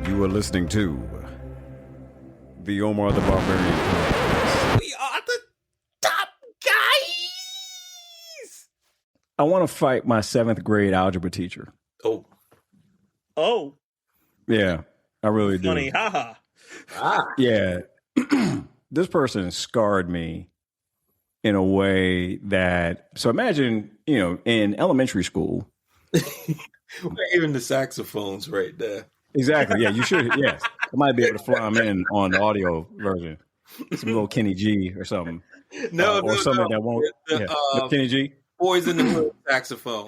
You are listening to the Omar the Barbarian Podcast. We are the top guys. I want to fight my 7th grade algebra teacher. Oh. Yeah, I really do. Funny, haha. Yeah. This person scarred me in a way that, so imagine, in elementary school. Even the saxophones right there. Exactly. Yeah, you should. Yes. I might be able to fly them in on the audio version. Some little Kenny G or something. Or something that won't. Kenny G? Boys in the Hood saxophone.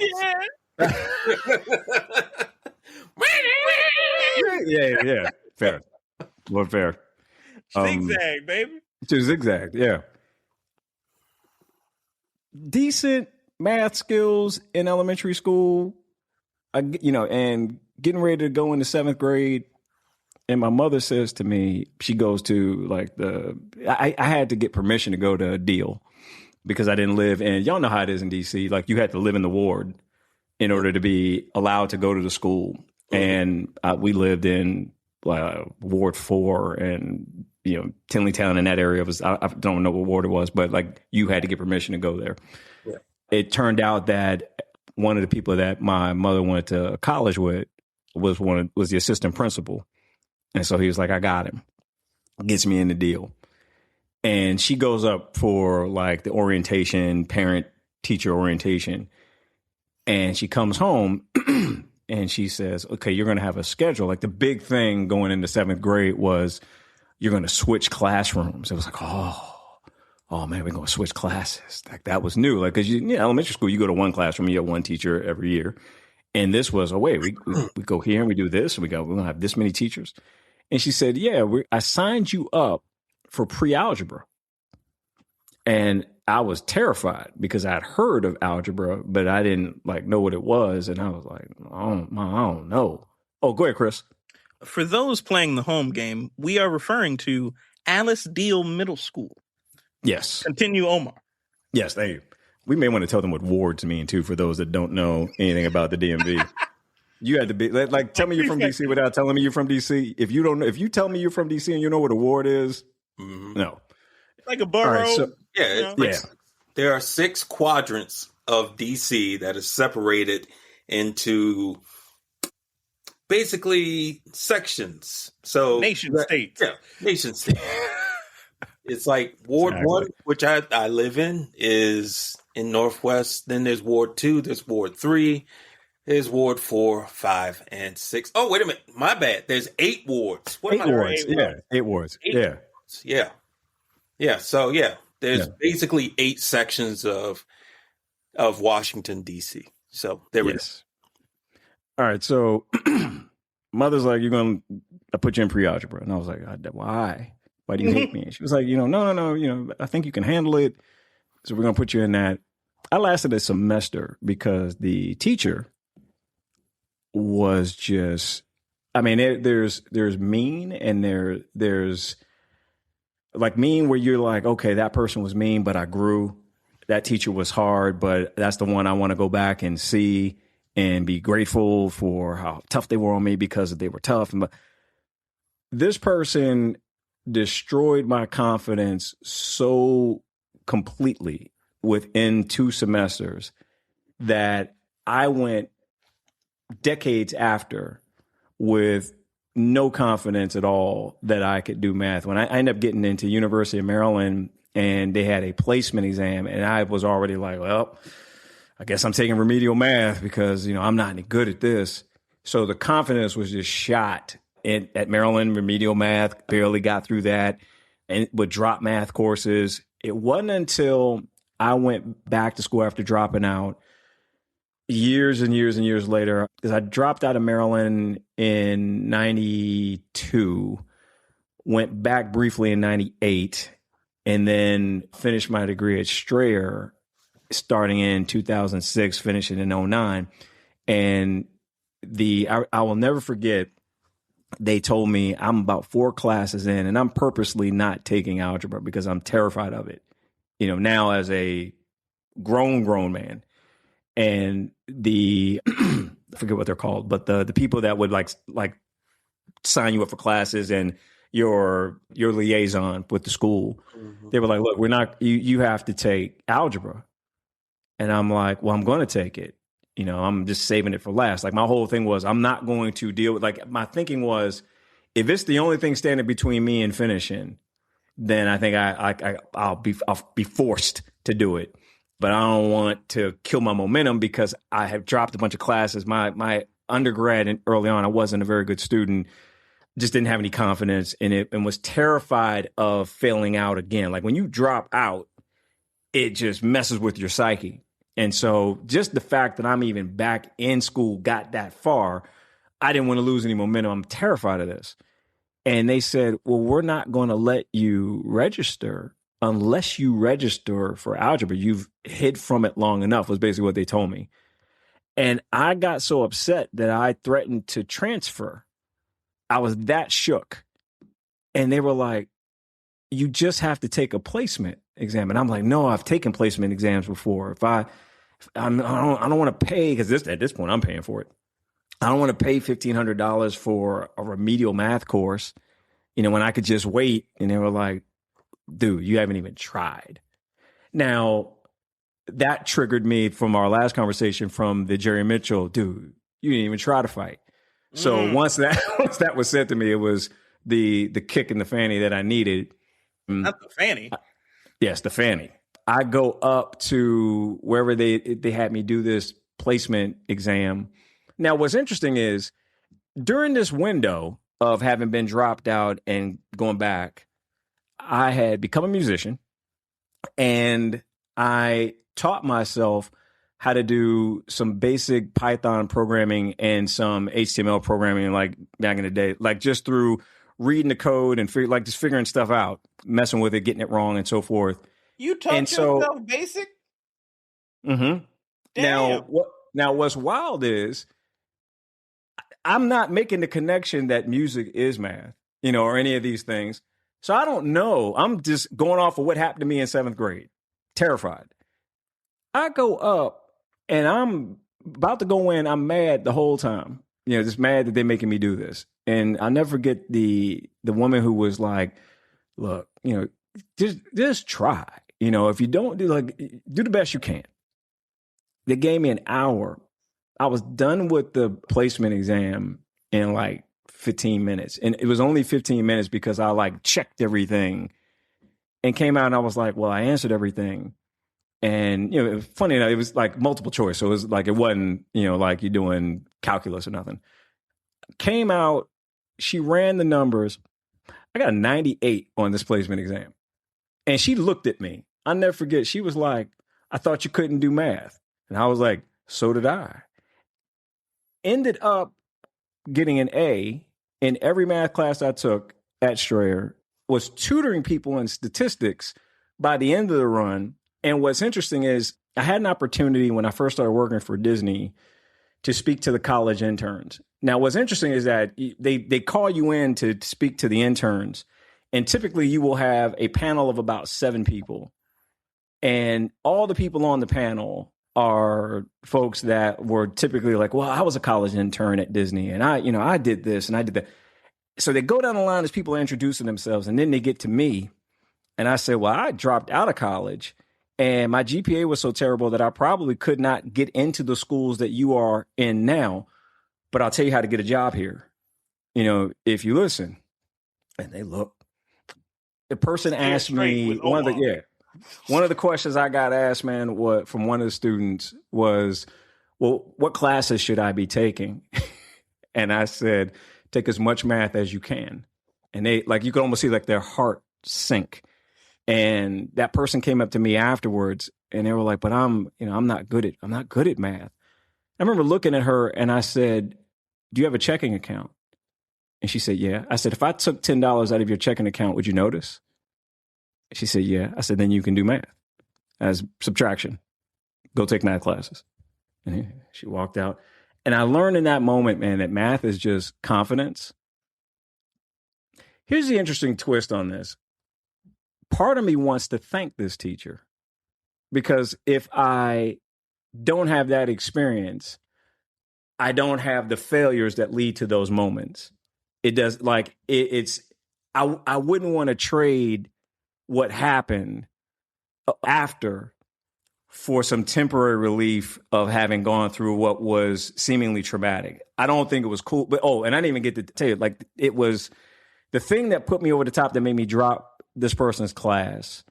Yeah. Fair. Well, fair. Zigzag, baby. To zigzag, yeah. Decent math skills in elementary school, and getting ready to go into 7th grade. And my mother says to me, she goes to I had to get permission to go to a deal because I didn't live in, y'all know how it is in DC. Like you had to live in the ward in order to be allowed to go to the school. And we lived in Ward 4 and, Tinleytown in that area was, I don't know what ward it was, but you had to get permission to go there. Yeah. It turned out that one of the people that my mother went to college with was the assistant principal. And so he was like, I got him. Gets me in the deal. And she goes up for the orientation, parent teacher orientation. And she comes home and she says, okay, you're going to have a schedule. The big thing going into 7th grade was you're going to switch classrooms. It was oh man, we're going to switch classes. That was new. Because elementary school, you go to one classroom, you have one teacher every year. And this was, we go here and we do this. And we're going to have this many teachers. And she said, yeah, I signed you up for pre-algebra. And I was terrified because I'd heard of algebra, but I didn't know what it was. And I was like, I don't know. Oh, go ahead, Chris. For those playing the home game, we are referring to Alice Deal Middle School. Yes. Continue, Omar. Yes, thank you. We may want to tell them what wards mean, too, for those that don't know anything about the DMV. You had to be tell me you're from DC without telling me you're from DC. If you don't know, if you tell me you're from DC and you know what a ward is, no. Like a borough. Right, there are 6 quadrants of DC that is separated into basically sections. So nation states. Yeah, nation states. It's like Ward 1, which I live in, is in Northwest. Then there's Ward 2, there's Ward 3, there's Ward 4, 5, and 6. Oh, wait a minute. My bad. There's 8 wards. 8 wards. 8 wards. Yeah. So, there's basically 8 sections of Washington, D.C. So, there we go. All right. So, mother's like, you're going to put you in pre-algebra. And I was like, why? Why do you hate me? And she was like, no, I think you can handle it. So we're going to put you in that. I lasted a semester because the teacher was just, there's mean and there's mean where you're like, okay, that person was mean, but I grew. That teacher was hard, but that's the one I want to go back and see and be grateful for how tough they were on me because they were tough. But this person destroyed my confidence so completely within 2 semesters that I went decades after with no confidence at all that I could do math. When I ended up getting into University of Maryland and they had a placement exam and I was already like, well, I guess I'm taking remedial math because, I'm not any good at this. So the confidence was just shot. At Maryland, remedial math, barely got through that and would drop math courses. It wasn't until I went back to school after dropping out years and years and years later, because I dropped out of Maryland in 92, went back briefly in 98, and then finished my degree at Strayer starting in 2006, finishing in 09. And I will never forget, they told me I'm about 4 classes in and I'm purposely not taking algebra because I'm terrified of it, now as a grown man. And I forget what they're called, but the people that would like sign you up for classes and your liaison with the school. They were like, look, we're not, you have to take algebra. And I'm like, well, I'm going to take it. You know, I'm just saving it for last. Like my whole thing was, I'm not going to deal with, like my thinking was, if it's the only thing standing between me and finishing, then I think I'll be forced to do it. But I don't want to kill my momentum because I have dropped a bunch of classes. My undergrad and early on, I wasn't a very good student. Just didn't have any confidence in it and was terrified of failing out again. Like when you drop out, it just messes with your psyche. And so just the fact that I'm even back in school got that far, I didn't want to lose any momentum. I'm terrified of this. And they said, well, we're not going to let you register unless you register for algebra. You've hid from it long enough, was basically what they told me. And I got so upset that I threatened to transfer. I was that shook. And they were like, you just have to take a placement exam. And I'm like, no, I've taken placement exams before. I don't want to pay, because at this point I'm paying for it. I don't want to pay $1,500 for a remedial math course, you know, when I could just wait. And they were like, dude, you haven't even tried. Now, that triggered me from our last conversation from the Jerry Mitchell, dude, you didn't even try to fight. So once that was said to me, it was the kick in the fanny that I needed. Not the fanny. Yes, the fanny. I go up to wherever they had me do this placement exam. Now, what's interesting is during this window of having been dropped out and going back, I had become a musician and I taught myself how to do some basic Python programming and some HTML programming like back in the day, like just through reading the code and just figuring stuff out, messing with it, getting it wrong and so forth. You taught yourself basic? Mm-hmm. Damn. Now, what's wild is I'm not making the connection that music is math, you know, or any of these things. So I don't know. I'm just going off of what happened to me in 7th grade. Terrified. I go up and I'm about to go in. I'm mad the whole time. You know, just mad that they're making me do this. And I'll never forget the woman who was like, look, you know, just try. You know, if you don't do the best you can. They gave me an hour. I was done with the placement exam in like 15 minutes. And it was only 15 minutes because I like checked everything and came out and I was like, well, I answered everything. And, you know, it was funny enough, it was like multiple choice. So it was like, it wasn't, you know, like you're doing calculus or nothing. Came out, she ran the numbers. I got a 98 on this placement exam. And she looked at me. I'll never forget. She was like, I thought you couldn't do math. And I was like, so did I. Ended up getting an A in every math class I took at Strayer, was tutoring people in statistics by the end of the run. And what's interesting is I had an opportunity when I first started working for Disney to speak to the college interns. Now, what's interesting is that they call you in to speak to the interns. And typically you will have a panel of about 7 people. And all the people on the panel are folks that were typically like, well, I was a college intern at Disney and I did this and I did that. So they go down the line as people are introducing themselves and then they get to me. And I said, well, I dropped out of college and my GPA was so terrible that I probably could not get into the schools that you are in now. But I'll tell you how to get a job here, you know, if you listen. And they look. The person asked me one of the questions I got asked, man, from one of the students was, well, what classes should I be taking? And I said, take as much math as you can. And they, like, you could almost see like their heart sink. And that person came up to me afterwards and they were like, but I'm not good at math. I remember looking at her and I said, do you have a checking account? And she said, yeah. I said, if I took $10 out of your checking account, would you notice? She said, yeah. I said, then you can do math as subtraction. Go take math classes. And she walked out. And I learned in that moment, man, that math is just confidence. Here's the interesting twist on this. Part of me wants to thank this teacher because if I don't have that experience, I don't have the failures that lead to those moments. it does like it's. I wouldn't want to trade what happened after for some temporary relief of having gone through what was seemingly traumatic. I don't think it was cool. But and I didn't even get to tell you, like, it was the thing that put me over the top that made me drop this person's class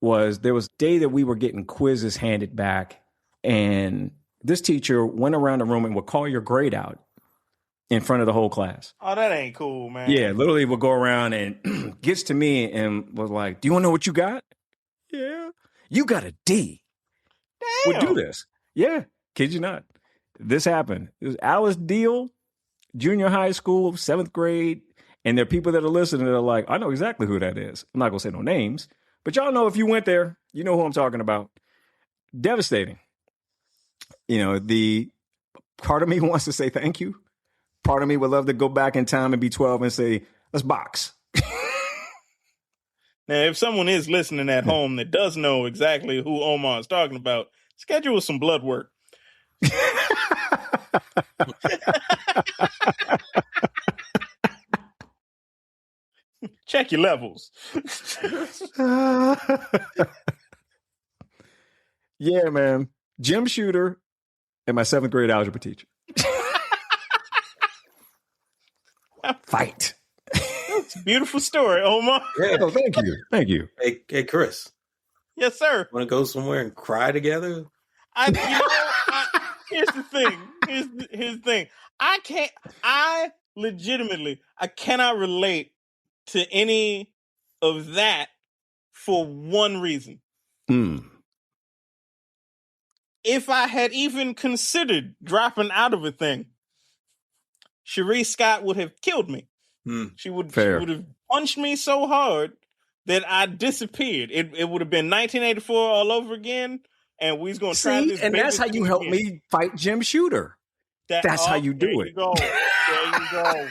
was there was a day that we were getting quizzes handed back, and this teacher went around the room and would call your grade out in front of the whole class. Oh, that ain't cool, man. Yeah, literally would go around and gets to me and was like, "Do you want to know what you got?" "Yeah." "You got a D." Damn. Would do this. Yeah, kid you not. This happened. It was Alice Deal, junior high school, 7th grade. And there are people that are listening that are like, I know exactly who that is. I'm not going to say no names, but y'all know if you went there, you know who I'm talking about. Devastating. You know, the part of me wants to say thank you. Part of me would love to go back in time and be 12 and say, let's box. Now, if someone is listening at home that does know exactly who Omar is talking about, schedule some blood work. Check your levels. Yeah, man. Gym shooter and my 7th grade algebra teacher. Fight. It's a beautiful story, Omar. Yeah. Oh, thank you. Thank you. Hey, Chris. Yes, sir. Want to go somewhere and cry together? Here's the thing. Here's the thing. I legitimately cannot relate to any of that for one reason. If I had even considered dropping out of a thing, Cherie Scott would have killed me. She would have punched me so hard that I disappeared. It would have been 1984 all over again, and we was going to try this. And that's how you help me fight Jim Shooter. That's how you do it. There you go.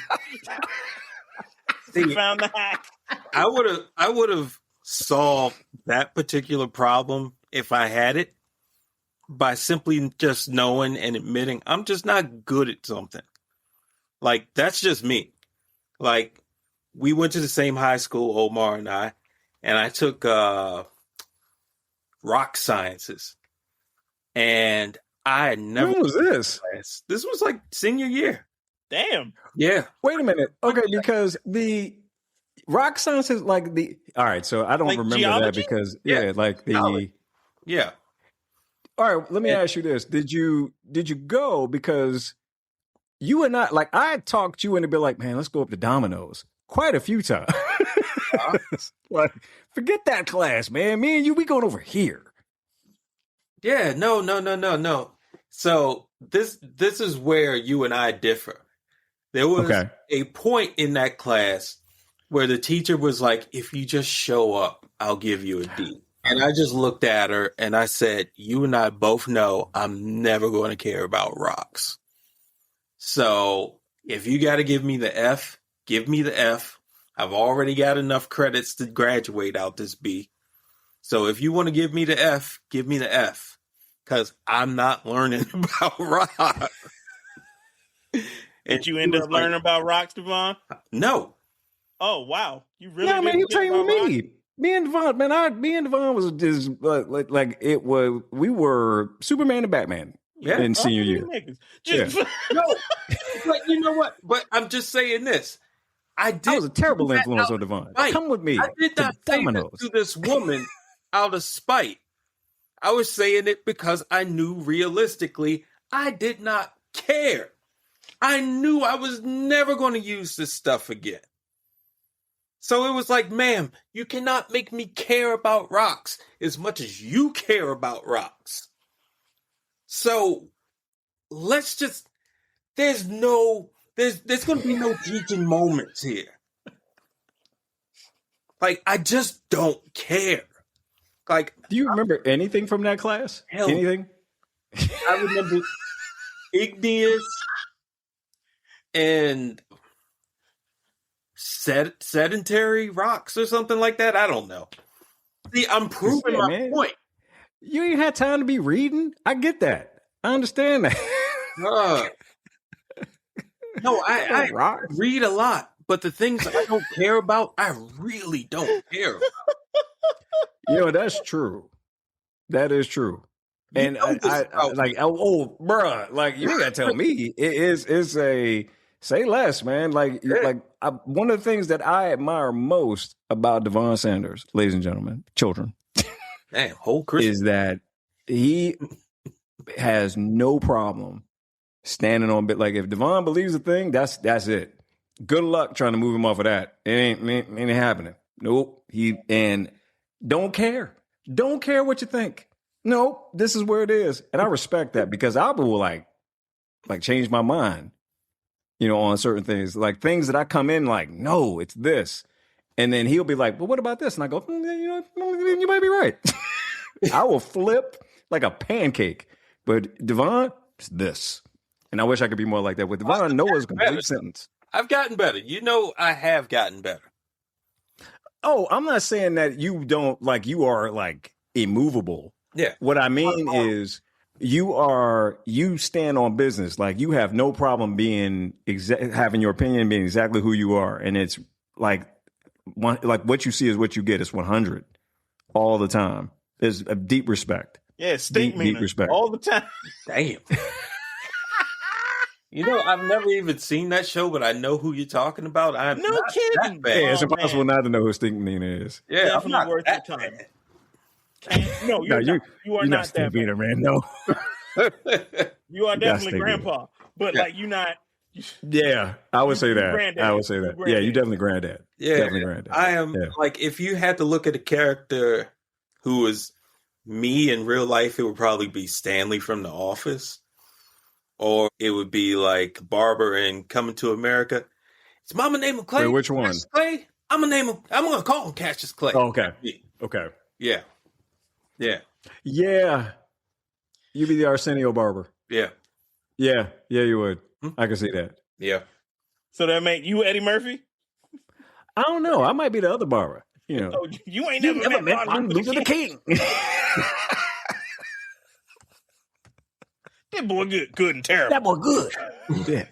See, found the hack. I would have solved that particular problem if I had it by simply just knowing and admitting I'm just not good at something. Like, that's just me. Like, we went to the same high school, Omar and I took rock sciences. And I had never. When was this? Class. This was like senior year. Damn. Yeah. Wait a minute. Okay, because the rock sciences, like all right, so I don't like remember geology? that because, like the. Knowledge. Yeah. All right, let me ask you this. Did you go because you and I talked you into be like, man, let's go up to Domino's quite a few times. Like, forget that class, man. Me and you, we going over here. Yeah, no. So this is where you and I differ. There was a point in that class where the teacher was like, if you just show up, I'll give you a D. And I just looked at her and I said, you and I both know I'm never going to care about rocks. So if you got to give me the F, give me the F. I've already got enough credits to graduate out this B. So if you want to give me the F, give me the F. Because I'm not learning about rocks. Did you end up learning about rocks, Devon? No. Oh, wow. You really Yeah, man, you trained with me. Rocks? Me and Devon was just like it was. We were Superman and Batman in senior year. No, but you know what? But I'm just saying this. I was a terrible influence on Devon. Right. Come with me. I did not say this to this woman out of spite. I was saying it because I knew realistically I did not care. I knew I was never going to use this stuff again. So it was like, ma'am, you cannot make me care about rocks as much as you care about rocks. So let's just, there's going to be no teaching moments here. Like, I just don't care. Like, do you remember anything from that class? Anything? I remember igneous and sedentary rocks or something like that. I don't know. See, I'm proving my point. You ain't had time to be reading. I get that. I understand that. No, I read a lot, but the things I don't care about, I really don't care about. That's true. That is true. And I like, bruh, like you ain't gotta tell me. It's a say less, man. Like, one of the things that I admire most about Devon Sanders, ladies and gentlemen, children, damn, whole Christmas, is that he has no problem standing on bit. Like if Devon believes a thing, that's it. Good luck trying to move him off of that. It ain't happening. Nope. And don't care. Don't care what you think. Nope. This is where it is. And I respect that because I will like change my mind, on certain things. Like things that I come in like, no, it's this. And then he'll be like, well, what about this? And I go, you might be right. I will flip like a pancake. But Devon, it's this. And I wish I could be more like that. With Devon, Noah's a complete sentence. I've gotten better. I have gotten better. Oh, I'm not saying that you don't, like, you are, like, immovable. Yeah. What I mean is you stand on business. Like, you have no problem being, having your opinion, being exactly who you are. And it's, like what you see is what you get. It's 100 all the time. There's a deep respect. Yeah, deep respect. All the time. Damn. I've never even seen that show, but I know who you're talking about. I'm no kidding. Yeah, it's impossible not to know who Stink Nina is. Yeah, definitely worth your time. No, you are not that bad, man. No, you are definitely grandpa, but like you're not. Yeah, I would say that. Granddad. I would say that. Yeah, you definitely granddad. Yeah, definitely granddad. I am like if you had to look at a character who was me in real life, it would probably be Stanley from The Office. Or it would be like Barber in Coming to America. Is Mama name him Clay? Wait, which one? Cassius Clay? I'm gonna call him Cassius Clay. Oh, okay. Okay. Yeah. Yeah. Yeah. You'd be the Arsenio Barber. Yeah. Yeah. Yeah, you would. I can see that. Yeah. So that make you Eddie Murphy? I don't know. I might be the other Barber. Oh, you ain't never met Martin Luther King. That boy good and terrible. That boy good. Yeah.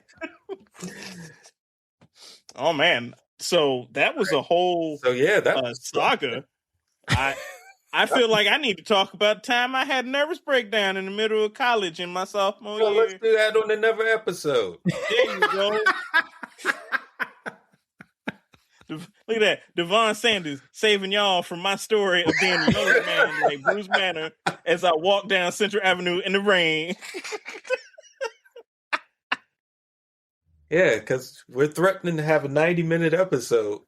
Oh man. So that was a whole saga. I feel like I need to talk about the time I had a nervous breakdown in the middle of college in my sophomore year. Let's do that on another episode. There you go. Look at that. Devon Sanders saving y'all from my story of being a young man like Bruce Banner as I walk down Central Avenue in the rain. Yeah, because we're threatening to have a 90-minute episode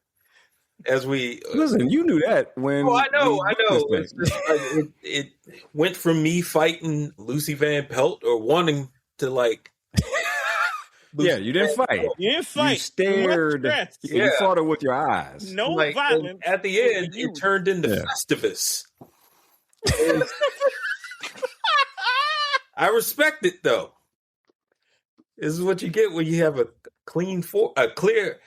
as we... Listen, you knew that when... Oh, I know. It's just like, it went from me fighting Lucy Van Pelt or wanting to like... Yeah, you didn't fight. You didn't fight. You stared. You fought her with your eyes. No violence. At the end, it turned into Festivus. I respect it, though. This is what you get when you have a clear,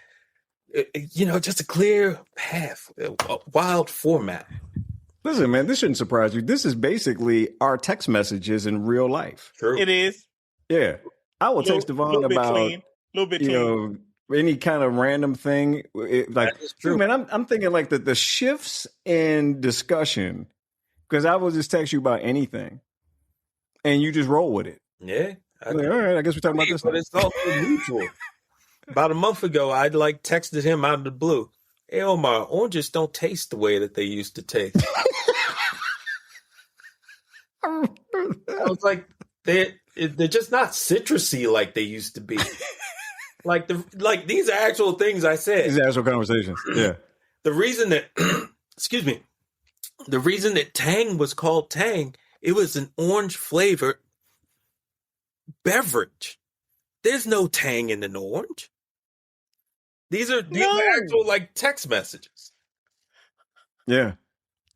just a clear path, a wild format. Listen, man, this shouldn't surprise you. This is basically our text messages in real life. True. It is. Yeah. I will text Devon about any kind of random thing. True, man, I'm thinking like the shifts in discussion, because I will just text you about anything, and you just roll with it. Yeah, all right. I guess we're talking about this. But it's also mutual. About a month ago, I texted him out of the blue. Hey, Omar, oranges don't taste the way that they used to taste. I was like, they're just not citrusy like they used to be. like these are actual things I said. These are actual conversations. Yeah. The reason that the reason that Tang was called Tang, it was an orange flavored beverage. There's no Tang in an orange. These are actual like text messages. Yeah.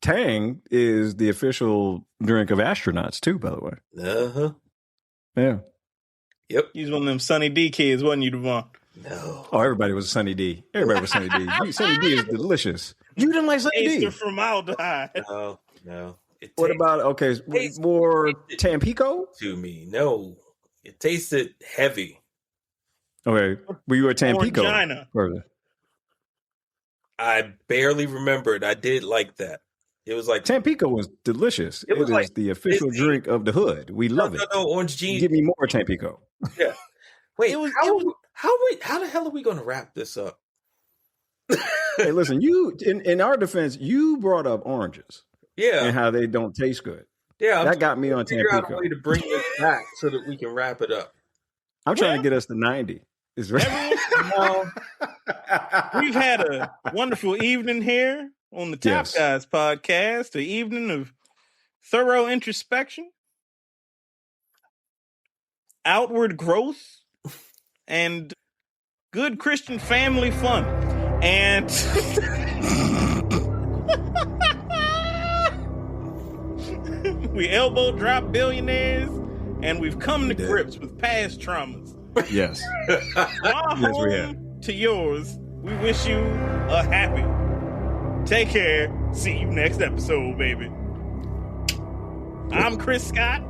Tang is the official drink of astronauts too, by the way. Uh-huh. Yeah. Yep. He's one of them Sunny D kids, wasn't you, Devon? No. Oh, everybody was a Sunny D. Everybody was Sunny D. Sunny D is delicious. You didn't like Sunny D? Formaldehyde. No. What about, more Tampico? To me, no. It tasted heavy. Okay. Were you a Tampico? Orangina. Further? I barely remembered. I did like that. It was like Tampico was delicious. It was like the official drink of the hood. We love it. No, Orange G. Give me more Tampico. Yeah. Wait, how the hell are we going to wrap this up? Hey, listen, you in our defense, you brought up oranges. Yeah. And how they don't taste good. Yeah. That got me on Tampico. Figure out a way to bring this back so that we can wrap it up. I'm trying to get us to 90. Is right. We've had a wonderful evening here on the Top Guys podcast, an evening of thorough introspection, outward growth, and good Christian family fun. And we elbow drop billionaires, and we've come to grips with past traumas. Yes. Yes, we have. To yours, we wish you a happy. Take care. See you next episode, baby. I'm Chris Scott.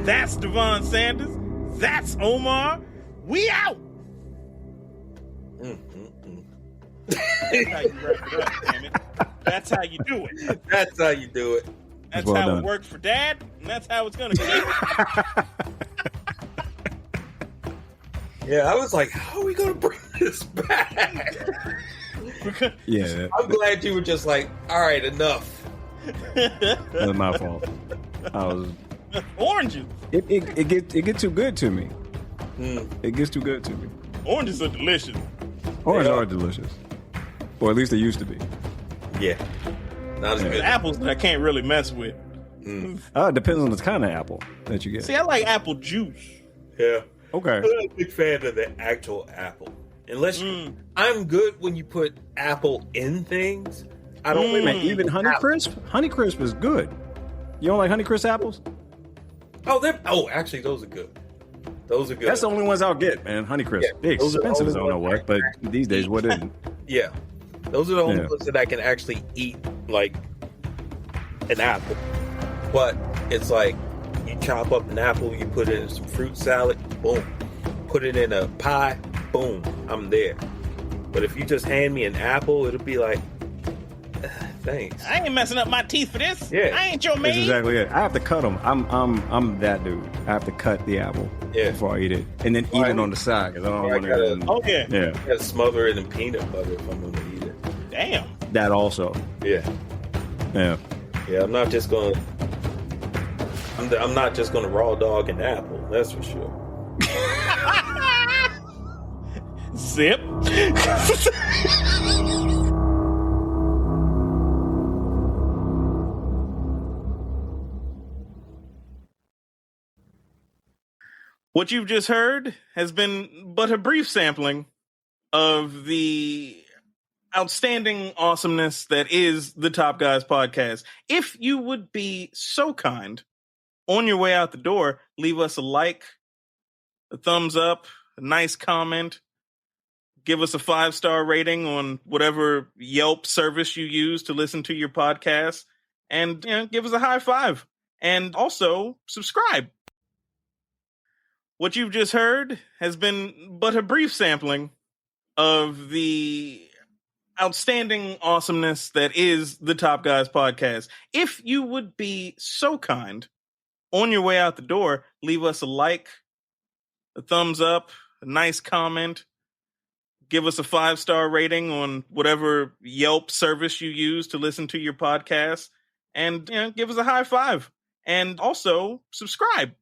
That's Devon Sanders. That's Omar. We out. That's how you wrap it up, damn it. That's how you do it. That's how you do it. That's well how done. It worked for Dad, and that's how it's gonna keep. Yeah, I was like, how are we going to bring this back? Yeah. I'm glad you were just like, all right, enough. That was my fault. I was oranges. It get too good to me. It gets too good to me. Oranges are delicious. Oranges are delicious. Or at least they used to be. Yeah. Not as good. Apples that I can't really mess with. It depends on the kind of apple that you get. See, I like apple juice. Yeah. Okay. I'm not a big fan of the actual apple. Unless I'm good when you put apple in things. I don't really even Honeycrisp? Honeycrisp is good. You don't like Honeycrisp apples? Actually those are good. Those are good. That's the only ones I'll get, man. Honeycrisp. Yeah, they're expensive as I don't know what, but these days what isn't? Yeah. Those are the only ones that I can actually eat like an apple. But it's like you chop up an apple, you put it in some fruit salad, boom. Put it in a pie, boom, I'm there. But if you just hand me an apple, it'll be like, thanks. I ain't messing up my teeth for this. Yeah. I ain't your man. That's exactly it. I have to cut them. I'm that dude. I have to cut the apple before I eat it, and then eat it on the side because I don't want to. I gotta smother it in peanut butter if I'm gonna eat it. Damn. That also. Yeah. I'm not just gonna. I'm not just gonna raw dog an apple. That's for sure. Zip. What you've just heard has been but a brief sampling of the outstanding awesomeness that is the Top Guys podcast. If you would be so kind, on your way out the door, leave us a like, a thumbs up, a nice comment. Give us a 5-star rating on whatever Yelp service you use to listen to your podcast. And give us a high five. And also, subscribe. What you've just heard has been but a brief sampling of the outstanding awesomeness that is the Top Guys podcast. If you would be so kind, on your way out the door, leave us a like, a thumbs up, a nice comment. Give us a 5-star rating on whatever Yelp service you use to listen to your podcast. And give us a high five. And also, subscribe.